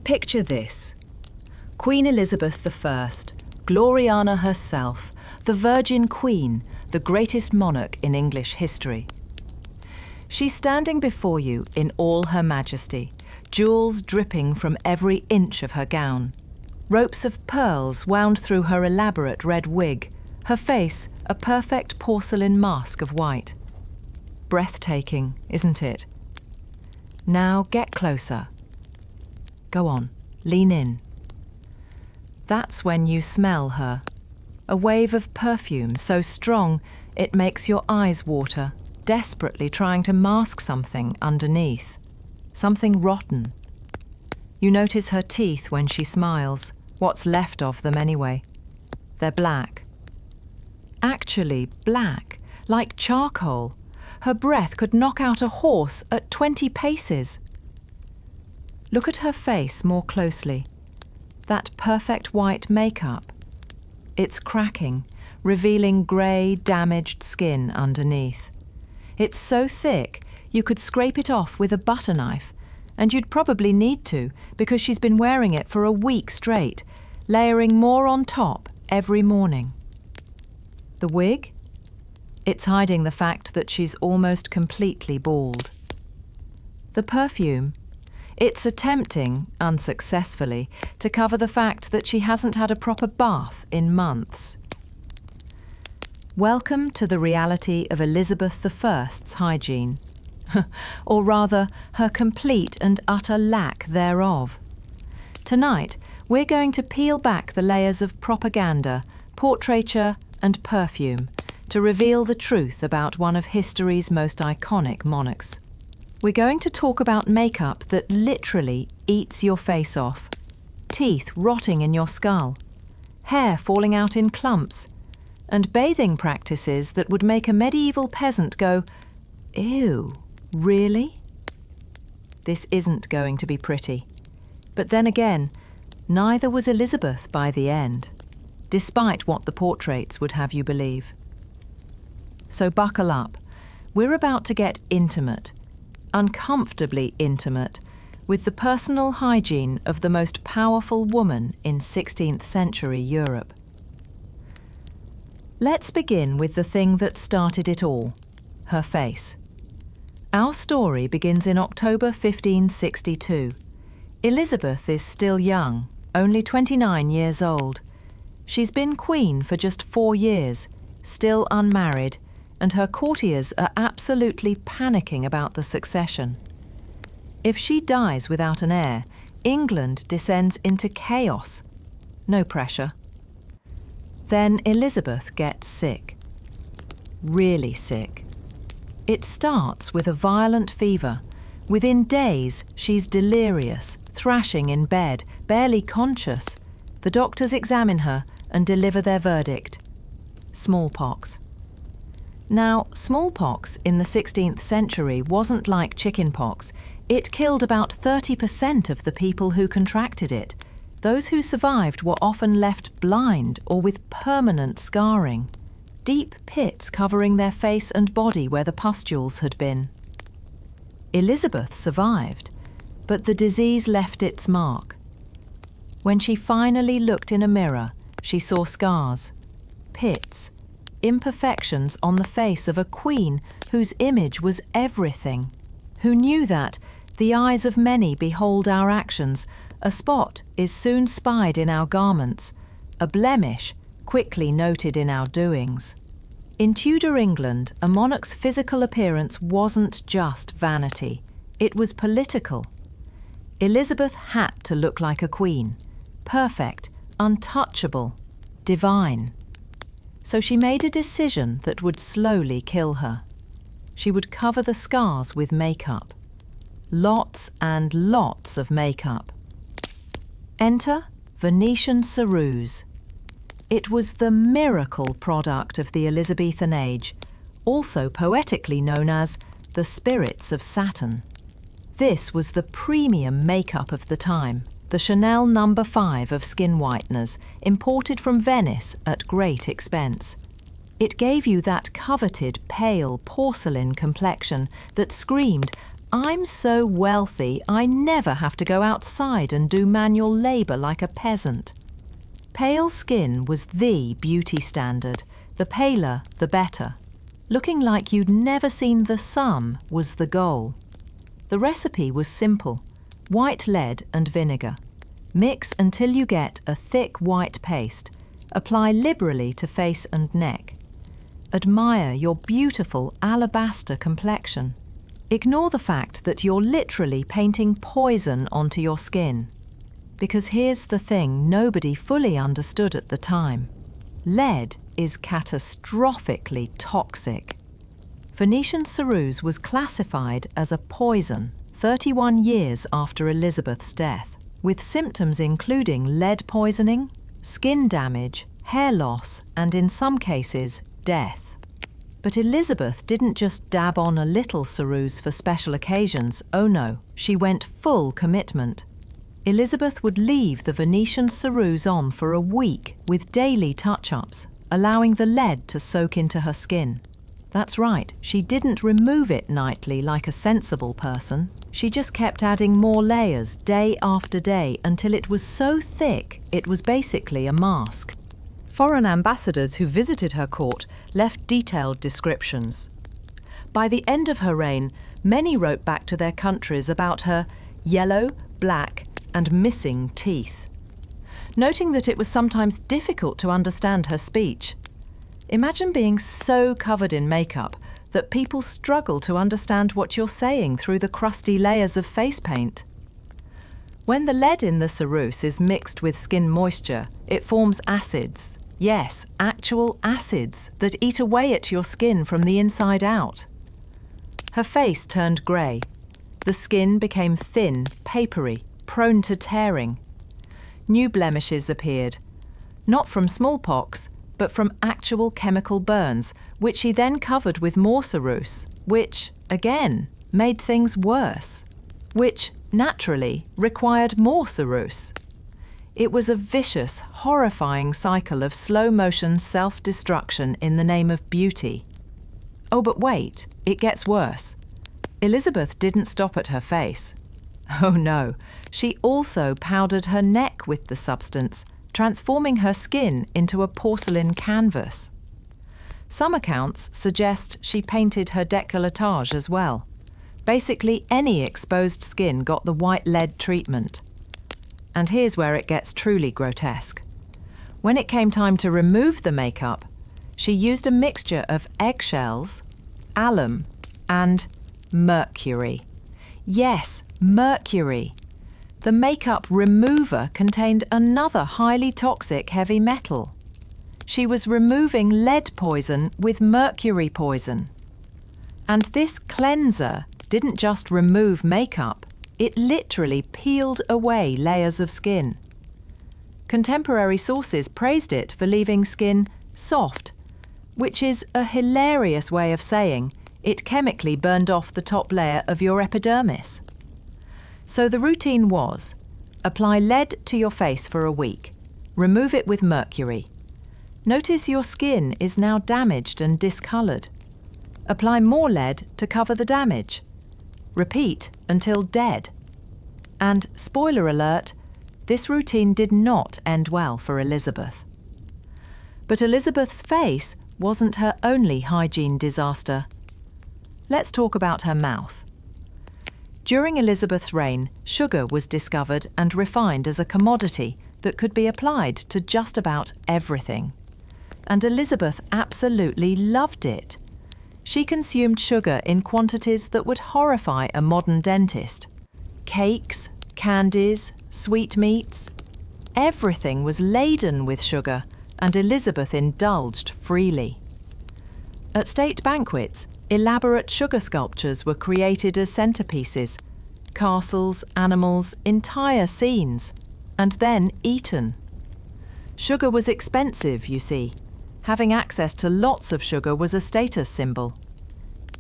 Picture this. Queen Elizabeth I, Gloriana herself, the Virgin Queen, the greatest monarch in English history. She's standing before you in all her majesty, jewels dripping from every inch of her gown, ropes of pearls wound through her elaborate red wig, her face a perfect porcelain mask of white. Breathtaking, isn't it? Now get closer. Go on, lean in. That's when you smell her. A wave of perfume so strong it makes your eyes water, desperately trying to mask something underneath. Something rotten. You notice her teeth when she smiles, what's left of them anyway. They're black. Actually black, like charcoal. Her breath could knock out a horse at 20 paces. Look at her face more closely. That perfect white makeup. It's cracking, revealing grey, damaged skin underneath. It's so thick you could scrape it off with a butter knife, and you'd probably need to because she's been wearing it for a week straight, layering more on top every morning. The wig? It's hiding the fact that she's almost completely bald. The perfume? It's attempting, unsuccessfully, to cover the fact that she hasn't had a proper bath in months. Welcome to the reality of Elizabeth I's hygiene, or rather, her complete and utter lack thereof. Tonight, we're going to peel back the layers of propaganda, portraiture and perfume to reveal the truth about one of history's most iconic monarchs. We're going to talk about makeup that literally eats your face off, teeth rotting in your skull, hair falling out in clumps, and bathing practices that would make a medieval peasant go, "Ew, really?" This isn't going to be pretty. But then again, neither was Elizabeth by the end, despite what the portraits would have you believe. So buckle up. We're about to get intimate, uncomfortably intimate, with the personal hygiene of the most powerful woman in 16th century Europe. Let's begin with the thing that started it all, her face. Our story begins in October 1562. Elizabeth is still young, only 29 years old. She's been queen for just 4 years, still unmarried, and her courtiers are absolutely panicking about the succession. If she dies without an heir, England descends into chaos. No pressure. Then Elizabeth gets sick. Really sick. It starts with a violent fever. Within days, she's delirious, thrashing in bed, barely conscious. The doctors examine her and deliver their verdict. Smallpox. Now, smallpox in the 16th century wasn't like chickenpox. It killed about 30% of the people who contracted it. Those who survived were often left blind or with permanent scarring. Deep pits covering their face and body where the pustules had been. Elizabeth survived, but the disease left its mark. When she finally looked in a mirror, she saw scars, pits, imperfections on the face of a queen whose image was everything, who knew that the eyes of many behold our actions, a spot is soon spied in our garments, a blemish quickly noted in our doings. In Tudor England, a monarch's physical appearance wasn't just vanity, it was political. Elizabeth had to look like a queen, perfect, untouchable, divine. So she made a decision that would slowly kill her. She would cover the scars with makeup. Lots and lots of makeup. Enter Venetian ceruse. It was the miracle product of the Elizabethan age, also poetically known as the spirits of Saturn. This was the premium makeup of the time, the Chanel No. 5 of skin whiteners, imported from Venice at great expense. It gave you that coveted, pale porcelain complexion that screamed, I'm so wealthy I never have to go outside and do manual labour like a peasant. Pale skin was the beauty standard. The paler, the better. Looking like you'd never seen the sun was the goal. The recipe was simple: white lead and vinegar. Mix until you get a thick white paste. Apply liberally to face and neck. Admire your beautiful alabaster complexion. Ignore the fact that you're literally painting poison onto your skin. Because here's the thing nobody fully understood at the time. Lead is catastrophically toxic. Venetian ceruse was classified as a poison 31 years after Elizabeth's death, with symptoms including lead poisoning, skin damage, hair loss, and in some cases, death. But Elizabeth didn't just dab on a little ceruse for special occasions. Oh no, she went full commitment. Elizabeth would leave the Venetian ceruse on for a week with daily touch-ups, allowing the lead to soak into her skin. That's right, she didn't remove it nightly like a sensible person. She just kept adding more layers day after day until it was so thick it was basically a mask. Foreign ambassadors who visited her court left detailed descriptions. By the end of her reign, many wrote back to their countries about her yellow, black, and missing teeth, noting that it was sometimes difficult to understand her speech. Imagine being so covered in makeup that people struggle to understand what you're saying through the crusty layers of face paint. When the lead in the ceruse is mixed with skin moisture, it forms acids. Yes, actual acids that eat away at your skin from the inside out. Her face turned grey. The skin became thin, papery, prone to tearing. New blemishes appeared, not from smallpox, but from actual chemical burns, which she then covered with more ceruse, which, again, made things worse, which, naturally, required more ceruse. It was a vicious, horrifying cycle of slow-motion self-destruction in the name of beauty. Oh, but wait, it gets worse. Elizabeth didn't stop at her face. Oh no, she also powdered her neck with the substance, transforming her skin into a porcelain canvas. Some accounts suggest she painted her décolletage as well. Basically, any exposed skin got the white lead treatment. And here's where it gets truly grotesque. When it came time to remove the makeup, she used a mixture of eggshells, alum, and mercury. Yes, mercury. The makeup remover contained another highly toxic heavy metal. She was removing lead poison with mercury poison. And this cleanser didn't just remove makeup, it literally peeled away layers of skin. Contemporary sources praised it for leaving skin soft, which is a hilarious way of saying it chemically burned off the top layer of your epidermis. So the routine was: apply lead to your face for a week, remove it with mercury. Notice your skin is now damaged and discoloured. Apply more lead to cover the damage. Repeat until dead. And, spoiler alert, this routine did not end well for Elizabeth. But Elizabeth's face wasn't her only hygiene disaster. Let's talk about her mouth. During Elizabeth's reign, sugar was discovered and refined as a commodity that could be applied to just about everything. And Elizabeth absolutely loved it. She consumed sugar in quantities that would horrify a modern dentist. Cakes, candies, sweetmeats. Everything was laden with sugar, and Elizabeth indulged freely. At state banquets, elaborate sugar sculptures were created as centerpieces, castles, animals, entire scenes, and then eaten. Sugar was expensive, you see. Having access to lots of sugar was a status symbol.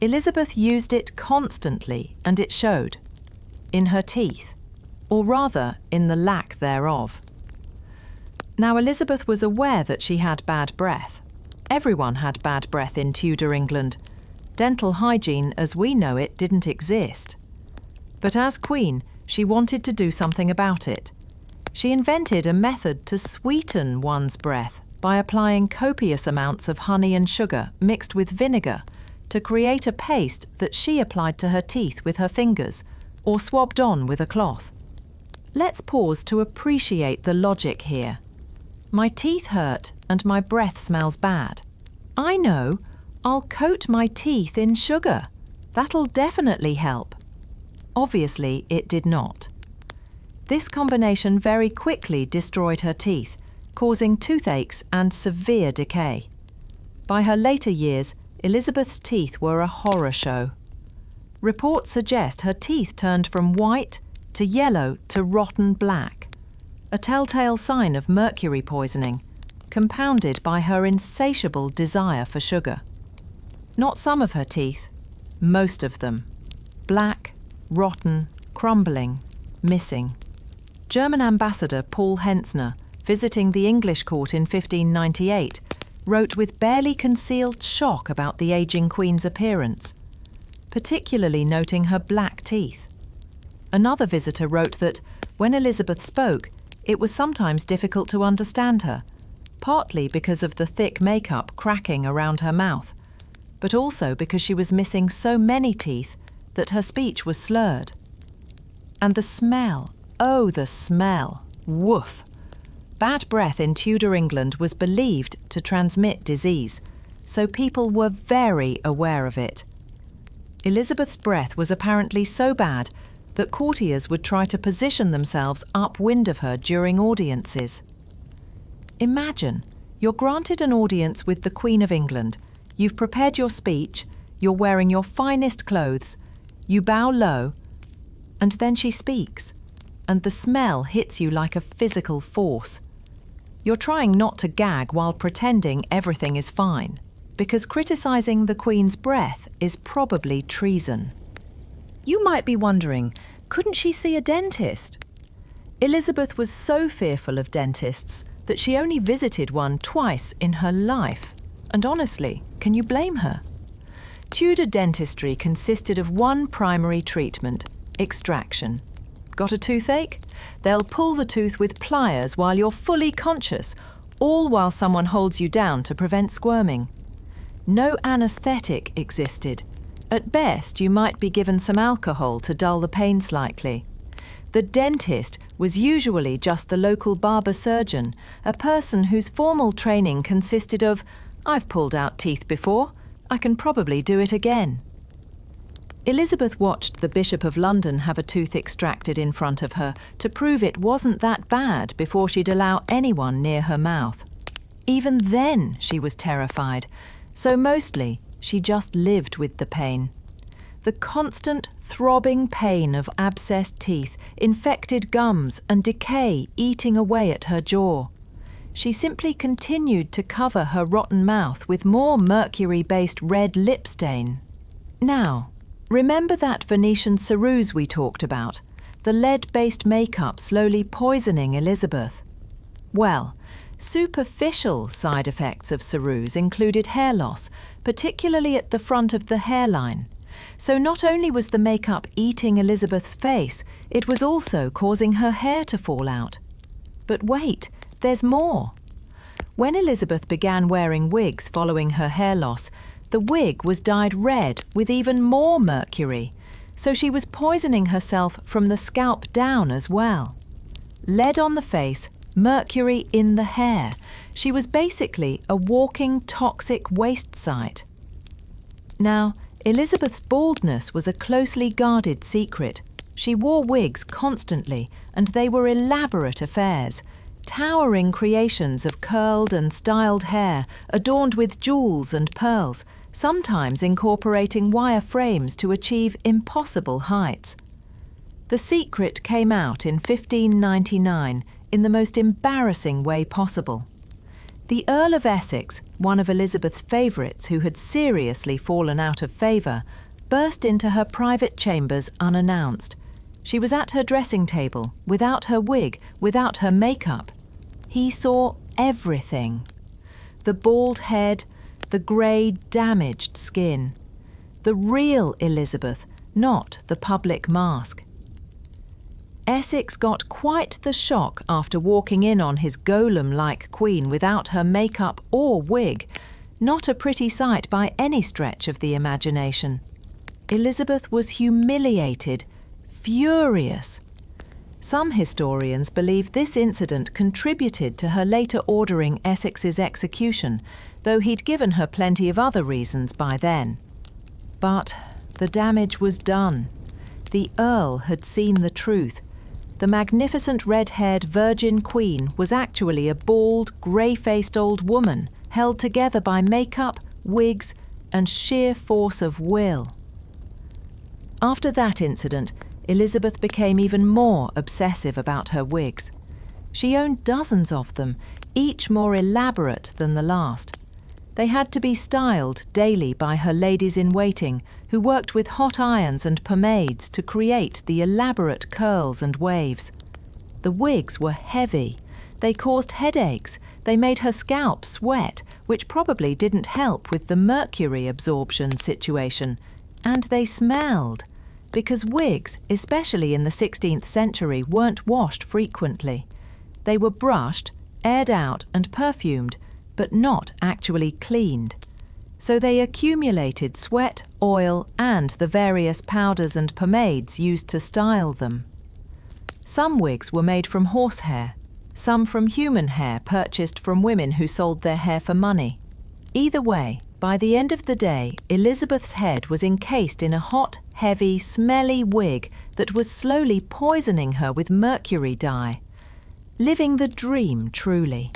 Elizabeth used it constantly, and it showed. In her teeth, or rather, in the lack thereof. Now, Elizabeth was aware that she had bad breath. Everyone had bad breath in Tudor England. Dental hygiene, as we know it, didn't exist. But as Queen, she wanted to do something about it. She invented a method to sweeten one's breath by applying copious amounts of honey and sugar mixed with vinegar to create a paste that she applied to her teeth with her fingers or swabbed on with a cloth. Let's pause to appreciate the logic here. My teeth hurt and my breath smells bad. I know, I'll coat my teeth in sugar. That'll definitely help. Obviously, it did not. This combination very quickly destroyed her teeth, causing toothaches and severe decay. By her later years, Elizabeth's teeth were a horror show. Reports suggest her teeth turned from white to yellow to rotten black, a telltale sign of mercury poisoning, compounded by her insatiable desire for sugar. Not some of her teeth, most of them. Black, rotten, crumbling, missing. German ambassador Paul Hentzner, visiting the English court in 1598, wrote with barely concealed shock about the ageing Queen's appearance, particularly noting her black teeth. Another visitor wrote that, when Elizabeth spoke, it was sometimes difficult to understand her, partly because of the thick makeup cracking around her mouth, but also because she was missing so many teeth that her speech was slurred. And the smell, oh the smell, woof! Bad breath in Tudor England was believed to transmit disease, so people were very aware of it. Elizabeth's breath was apparently so bad that courtiers would try to position themselves upwind of her during audiences. Imagine, you're granted an audience with the Queen of England, you've prepared your speech, you're wearing your finest clothes, you bow low, and then she speaks, and the smell hits you like a physical force. You're trying not to gag while pretending everything is fine, because criticising the Queen's breath is probably treason. You might be wondering, couldn't she see a dentist? Elizabeth was so fearful of dentists that she only visited one twice in her life. And honestly, can you blame her? Tudor dentistry consisted of one primary treatment, extraction. Got a toothache? They'll pull the tooth with pliers while you're fully conscious, all while someone holds you down to prevent squirming. No anaesthetic existed. At best, you might be given some alcohol to dull the pain slightly. The dentist was usually just the local barber surgeon, a person whose formal training consisted of, "I've pulled out teeth before, I can probably do it again." Elizabeth watched the Bishop of London have a tooth extracted in front of her to prove it wasn't that bad before she'd allow anyone near her mouth. Even then, she was terrified, so mostly she just lived with the pain. The constant throbbing pain of abscessed teeth, infected gums, and decay eating away at her jaw. She simply continued to cover her rotten mouth with more mercury-based red lip stain. Now, remember that Venetian ceruse we talked about, the lead-based makeup slowly poisoning Elizabeth? Well, superficial side effects of ceruse included hair loss, particularly at the front of the hairline. So not only was the makeup eating Elizabeth's face, it was also causing her hair to fall out. But wait, there's more. When Elizabeth began wearing wigs following her hair loss, the wig was dyed red with even more mercury, so she was poisoning herself from the scalp down as well. Lead on the face, mercury in the hair. She was basically a walking toxic waste site. Now, Elizabeth's baldness was a closely guarded secret. She wore wigs constantly, and they were elaborate affairs, towering creations of curled and styled hair adorned with jewels and pearls, sometimes incorporating wire frames to achieve impossible heights. The secret came out in 1599 in the most embarrassing way possible. The Earl of Essex, one of Elizabeth's favourites who had seriously fallen out of favour, burst into her private chambers unannounced. She was at her dressing table, without her wig, without her makeup. He saw everything. The bald head, the grey, damaged skin. The real Elizabeth, not the public mask. Essex got quite the shock after walking in on his golem-like queen without her makeup or wig. Not a pretty sight by any stretch of the imagination. Elizabeth was humiliated, furious. Some historians believe this incident contributed to her later ordering Essex's execution, though he'd given her plenty of other reasons by then. But the damage was done. The Earl had seen the truth. The magnificent red-haired Virgin Queen was actually a bald, grey-faced old woman held together by makeup, wigs, and sheer force of will. After that incident, Elizabeth became even more obsessive about her wigs. She owned dozens of them, each more elaborate than the last. They had to be styled daily by her ladies-in-waiting, who worked with hot irons and pomades to create the elaborate curls and waves. The wigs were heavy. They caused headaches. They made her scalp sweat, which probably didn't help with the mercury absorption situation. And they smelled, because wigs, especially in the 16th century, weren't washed frequently. They were brushed, aired out and perfumed, but not actually cleaned. So they accumulated sweat, oil, and the various powders and pomades used to style them. Some wigs were made from horsehair, some from human hair purchased from women who sold their hair for money. Either way, by the end of the day, Elizabeth's head was encased in a hot, heavy, smelly wig that was slowly poisoning her with mercury dye. Living the dream, truly.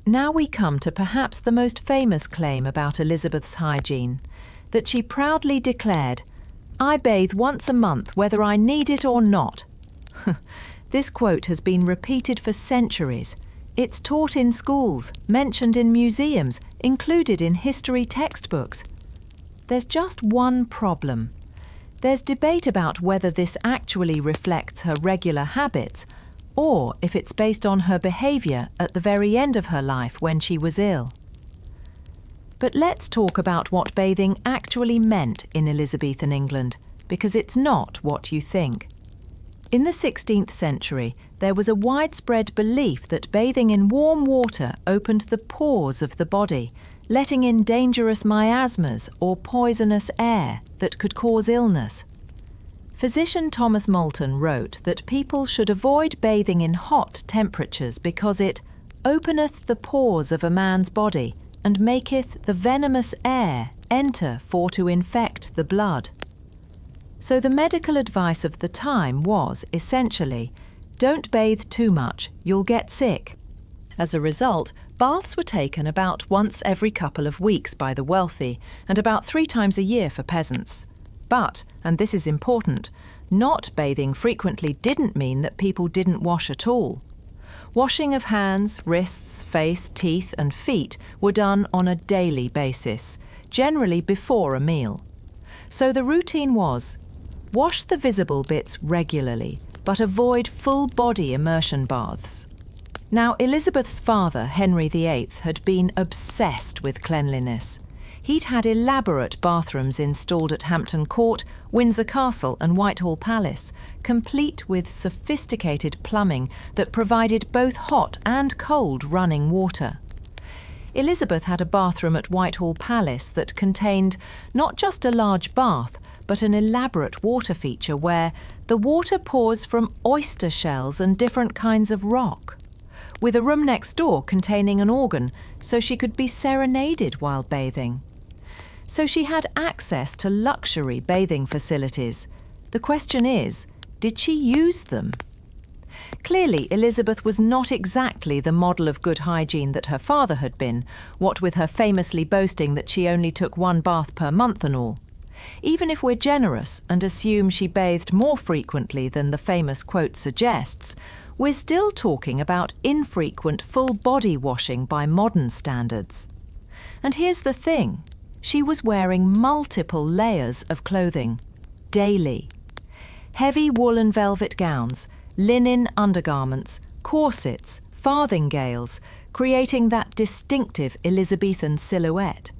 Now we come to perhaps the most famous claim about Elizabeth's hygiene, that she proudly declared, "I bathe once a month whether I need it or not." This quote has been repeated for centuries. It's taught in schools, mentioned in museums, included in history textbooks. There's just one problem. There's debate about whether this actually reflects her regular habits, or if it's based on her behaviour at the very end of her life when she was ill. But let's talk about what bathing actually meant in Elizabethan England, because it's not what you think. In the 16th century, there was a widespread belief that bathing in warm water opened the pores of the body, letting in dangerous miasmas or poisonous air that could cause illness. Physician Thomas Moulton wrote that people should avoid bathing in hot temperatures because it openeth the pores of a man's body and maketh the venomous air enter for to infect the blood. So the medical advice of the time was, essentially, don't bathe too much, you'll get sick. As a result, baths were taken about once every couple of weeks by the wealthy and about 3 times a year for peasants. But, and this is important, not bathing frequently didn't mean that people didn't wash at all. Washing of hands, wrists, face, teeth and feet were done on a daily basis, generally before a meal. So the routine was, wash the visible bits regularly, but avoid full-body immersion baths. Now, Elizabeth's father, Henry VIII, had been obsessed with cleanliness. He'd had elaborate bathrooms installed at Hampton Court, Windsor Castle and Whitehall Palace, complete with sophisticated plumbing that provided both hot and cold running water. Elizabeth had a bathroom at Whitehall Palace that contained not just a large bath, but an elaborate water feature where the water pours from oyster shells and different kinds of rock, with a room next door containing an organ so she could be serenaded while bathing. So she had access to luxury bathing facilities. The question is, did she use them? Clearly, Elizabeth was not exactly the model of good hygiene that her father had been, what with her famously boasting that she only took 1 bath per month and all. Even if we're generous and assume she bathed more frequently than the famous quote suggests, we're still talking about infrequent full-body washing by modern standards. And here's the thing. She was wearing multiple layers of clothing, daily. Heavy woolen velvet gowns, linen undergarments, corsets, farthingales, creating that distinctive Elizabethan silhouette.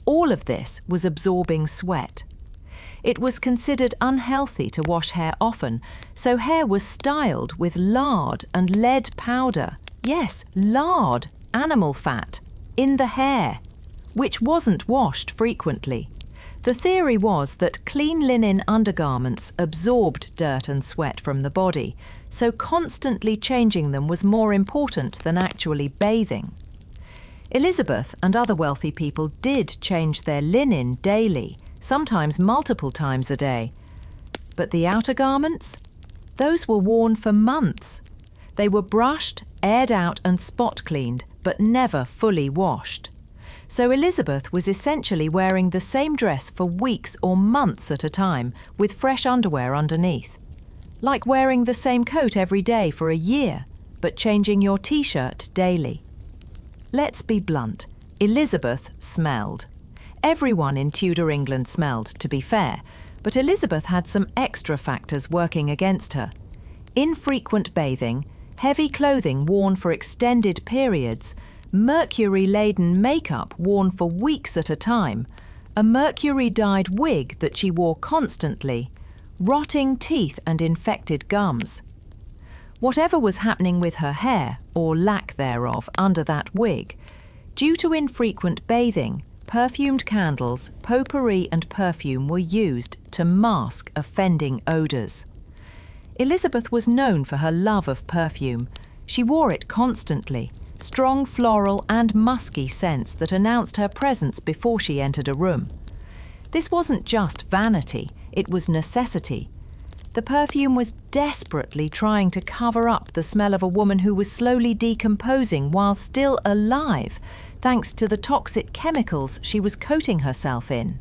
All of this was absorbing sweat. It was considered unhealthy to wash hair often, so hair was styled with lard and lead powder. Yes, lard, animal fat, in the hair, which wasn't washed frequently. The theory was that clean linen undergarments absorbed dirt and sweat from the body, so constantly changing them was more important than actually bathing. Elizabeth and other wealthy people did change their linen daily, sometimes multiple times a day. But the outer garments? Those were worn for months. They were brushed, aired out and spot cleaned, but never fully washed. So Elizabeth was essentially wearing the same dress for weeks or months at a time, with fresh underwear underneath. Like wearing the same coat every day for a year, but changing your t-shirt daily. Let's be blunt, Elizabeth smelled. Everyone in Tudor England smelled, to be fair, but Elizabeth had some extra factors working against her. Infrequent bathing, heavy clothing worn for extended periods, mercury-laden makeup worn for weeks at a time, a mercury-dyed wig that she wore constantly, rotting teeth and infected gums. Whatever was happening with her hair, or lack thereof, under that wig, due to infrequent bathing, perfumed candles, potpourri and perfume were used to mask offending odours. Elizabeth was known for her love of perfume. She wore it constantly, strong floral and musky scents that announced her presence before she entered a room. This wasn't just vanity, it was necessity. The perfume was desperately trying to cover up the smell of a woman who was slowly decomposing while still alive, thanks to the toxic chemicals she was coating herself in.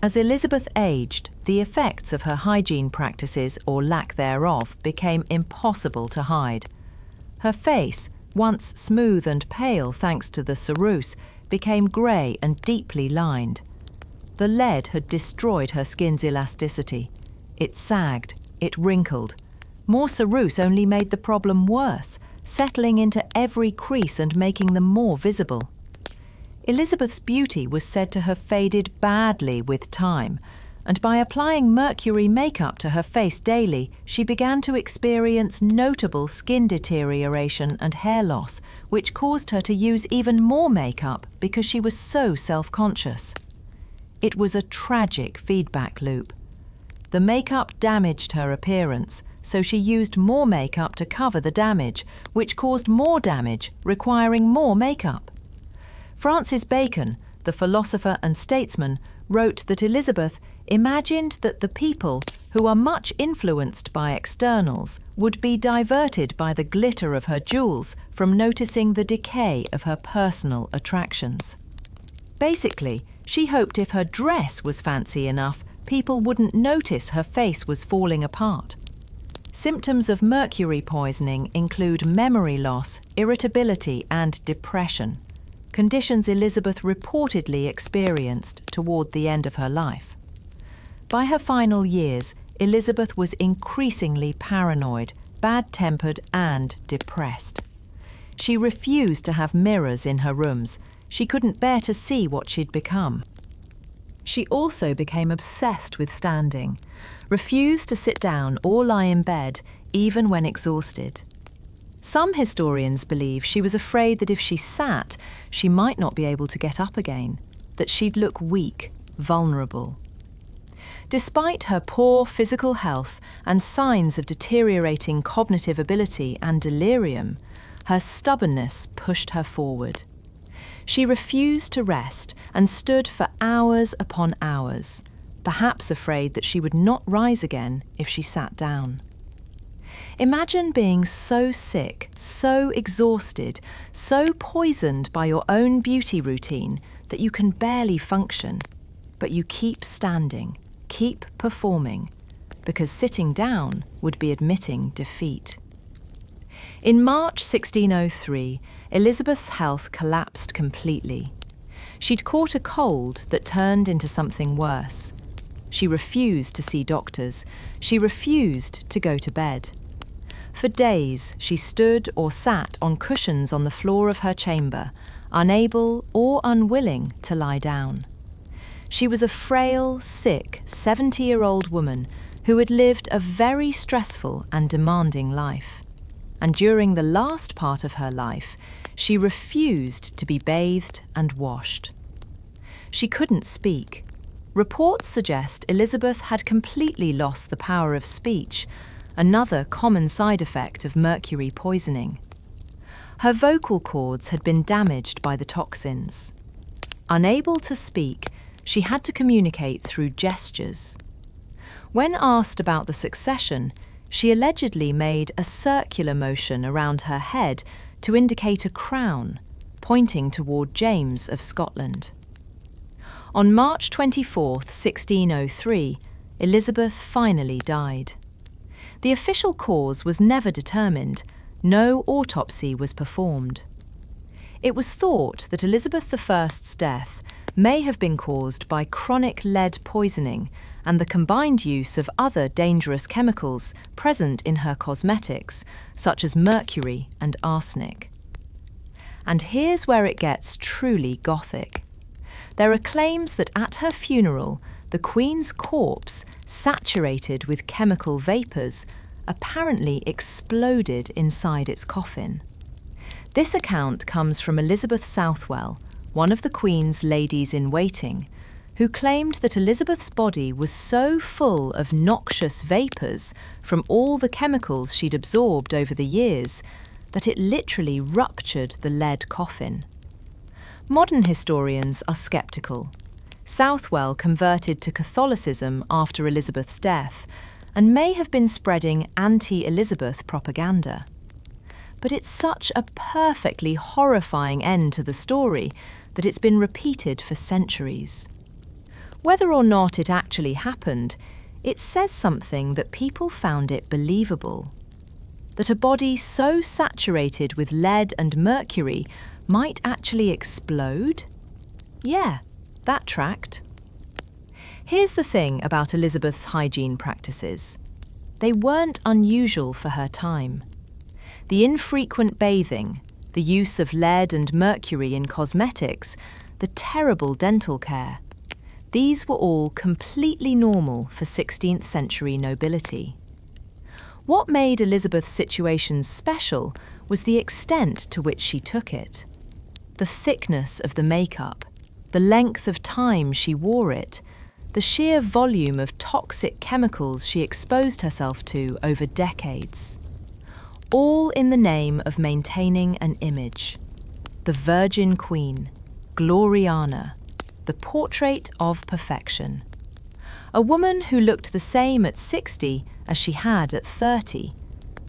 As Elizabeth aged, the effects of her hygiene practices, or lack thereof, became impossible to hide. Her face, once smooth and pale thanks to the ceruse, became grey and deeply lined. The lead had destroyed her skin's elasticity. It sagged, it wrinkled. More ceruse only made the problem worse, settling into every crease and making them more visible. Elizabeth's beauty was said to have faded badly with time, and by applying mercury makeup to her face daily, she began to experience notable skin deterioration and hair loss, which caused her to use even more makeup because she was so self-conscious. It was a tragic feedback loop. The makeup damaged her appearance, so she used more makeup to cover the damage, which caused more damage, requiring more makeup. Francis Bacon, the philosopher and statesman, wrote that Elizabeth imagined that the people, who are much influenced by externals, would be diverted by the glitter of her jewels from noticing the decay of her personal attractions. Basically, she hoped if her dress was fancy enough, people wouldn't notice her face was falling apart. Symptoms of mercury poisoning include memory loss, irritability, and depression. Conditions Elizabeth reportedly experienced toward the end of her life. By her final years, Elizabeth was increasingly paranoid, bad-tempered and depressed. She refused to have mirrors in her rooms. She couldn't bear to see what she'd become. She also became obsessed with standing, refused to sit down or lie in bed, even when exhausted. Some historians believe she was afraid that if she sat, she might not be able to get up again, that she'd look weak, vulnerable. Despite her poor physical health and signs of deteriorating cognitive ability and delirium, her stubbornness pushed her forward. She refused to rest and stood for hours upon hours, perhaps afraid that she would not rise again if she sat down. Imagine being so sick, so exhausted, so poisoned by your own beauty routine that you can barely function, but you keep standing, keep performing, because sitting down would be admitting defeat. In March 1603, Elizabeth's health collapsed completely. She'd caught a cold that turned into something worse. She refused to see doctors. She refused to go to bed. For days, she stood or sat on cushions on the floor of her chamber, unable or unwilling to lie down. She was a frail, sick, 70-year-old woman who had lived a very stressful and demanding life. And during the last part of her life, she refused to be bathed and washed. She couldn't speak. Reports suggest Elizabeth had completely lost the power of speech, another common side effect of mercury poisoning. Her vocal cords had been damaged by the toxins. Unable to speak, she had to communicate through gestures. When asked about the succession, she allegedly made a circular motion around her head to indicate a crown, pointing toward James of Scotland. On March 24, 1603, Elizabeth finally died. The official cause was never determined. No autopsy was performed. It was thought that Elizabeth I's death may have been caused by chronic lead poisoning and the combined use of other dangerous chemicals present in her cosmetics, such as mercury and arsenic. And here's where it gets truly gothic. There are claims that at her funeral, the Queen's corpse, saturated with chemical vapours, apparently exploded inside its coffin. This account comes from Elizabeth Southwell, one of the Queen's ladies-in-waiting, who claimed that Elizabeth's body was so full of noxious vapours from all the chemicals she'd absorbed over the years that it literally ruptured the lead coffin. Modern historians are sceptical. Southwell converted to Catholicism after Elizabeth's death and may have been spreading anti-Elizabeth propaganda. But it's such a perfectly horrifying end to the story that it's been repeated for centuries. Whether or not it actually happened, it says something that people found it believable. That a body so saturated with lead and mercury might actually explode? Yeah, that tracked. Here's the thing about Elizabeth's hygiene practices. They weren't unusual for her time. The infrequent bathing, the use of lead and mercury in cosmetics, the terrible dental care, these were all completely normal for 16th century nobility. What made Elizabeth's situation special was the extent to which she took it. The thickness of the makeup, the length of time she wore it, the sheer volume of toxic chemicals she exposed herself to over decades. All in the name of maintaining an image. The Virgin Queen, Gloriana, the portrait of perfection. A woman who looked the same at 60 as she had at 30,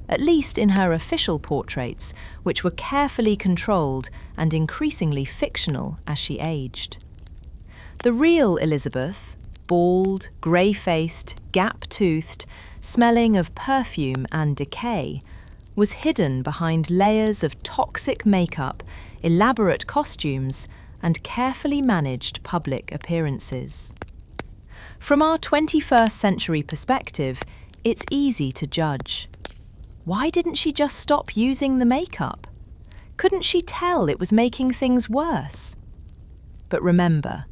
at least in her official portraits, which were carefully controlled and increasingly fictional as she aged. The real Elizabeth, bald, grey-faced, gap-toothed, smelling of perfume and decay, was hidden behind layers of toxic makeup, elaborate costumes, and carefully managed public appearances. From our 21st century perspective, it's easy to judge. Why didn't she just stop using the makeup? Couldn't she tell it was making things worse? But remember,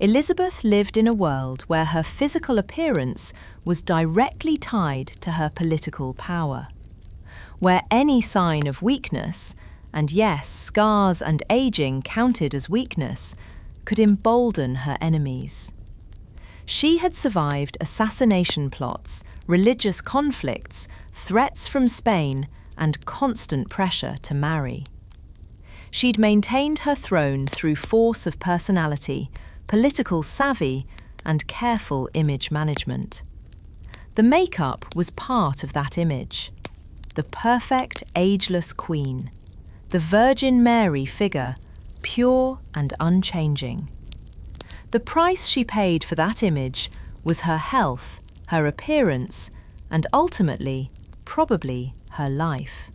Elizabeth lived in a world where her physical appearance was directly tied to her political power, where any sign of weakness, and yes, scars and aging counted as weakness, could embolden her enemies. She had survived assassination plots, religious conflicts, threats from Spain, and constant pressure to marry. She'd maintained her throne through force of personality, political savvy, and careful image management. The makeup was part of that image. The perfect, ageless queen. The Virgin Mary figure, pure and unchanging. The price she paid for that image was her health, her appearance, and ultimately, probably, her life.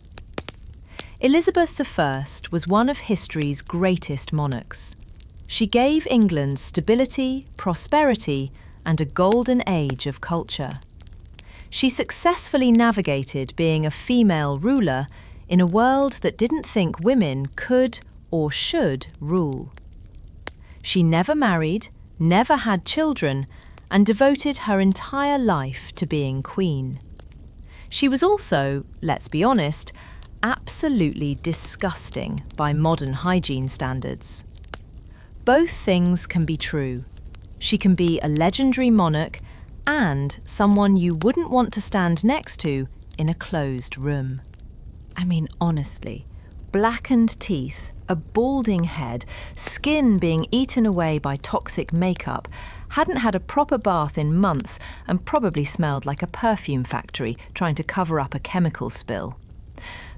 Elizabeth I was one of history's greatest monarchs. She gave England stability, prosperity, and a golden age of culture. She successfully navigated being a female ruler in a world that didn't think women could or should rule. She never married, never had children, and devoted her entire life to being queen. She was also, let's be honest, absolutely disgusting by modern hygiene standards. Both things can be true. She can be a legendary monarch and someone you wouldn't want to stand next to in a closed room. I mean, honestly, blackened teeth, a balding head, skin being eaten away by toxic makeup, hadn't had a proper bath in months and probably smelled like a perfume factory trying to cover up a chemical spill.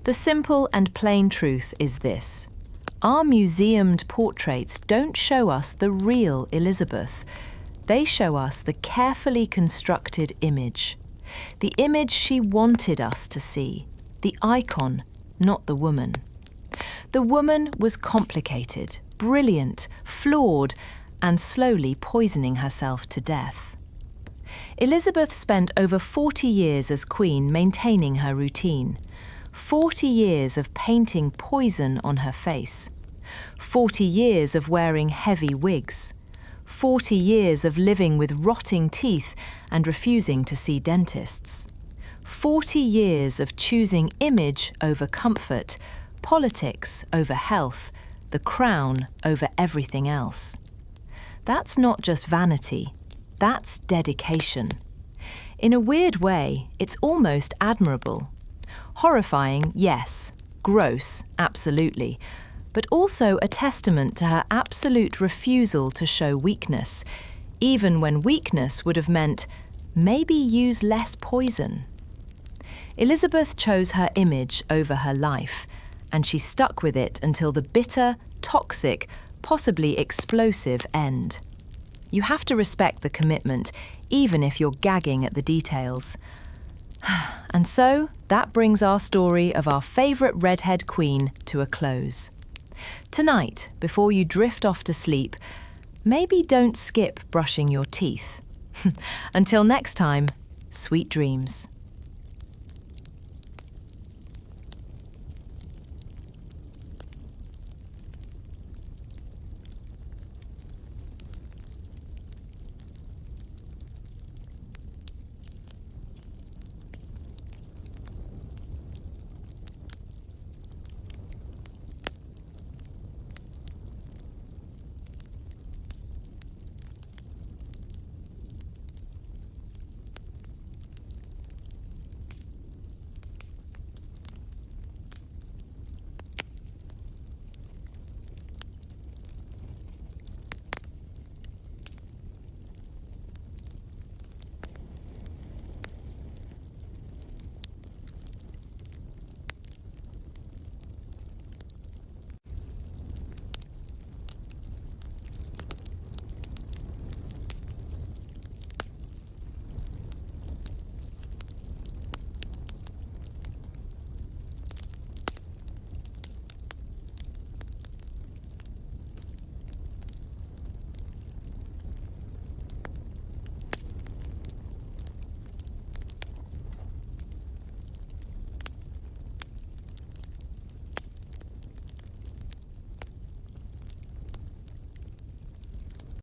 The simple and plain truth is this: our museumed portraits don't show us the real Elizabeth. They show us the carefully constructed image. The image she wanted us to see. The icon, not the woman. The woman was complicated, brilliant, flawed, and slowly poisoning herself to death. Elizabeth spent over 40 years as queen maintaining her routine. 40 years of painting poison on her face. 40 years of wearing heavy wigs. 40 years of living with rotting teeth and refusing to see dentists. 40 years of choosing image over comfort, politics over health, the crown over everything else. That's not just vanity, that's dedication. In a weird way, it's almost admirable. Horrifying, yes. Gross, absolutely. But also a testament to her absolute refusal to show weakness, even when weakness would have meant maybe use less poison. Elizabeth chose her image over her life, and she stuck with it until the bitter, toxic, possibly explosive end. You have to respect the commitment, even if you're gagging at the details. And so, that brings our story of our favourite redhead queen to a close. Tonight, before you drift off to sleep, maybe don't skip brushing your teeth. Until next time, sweet dreams.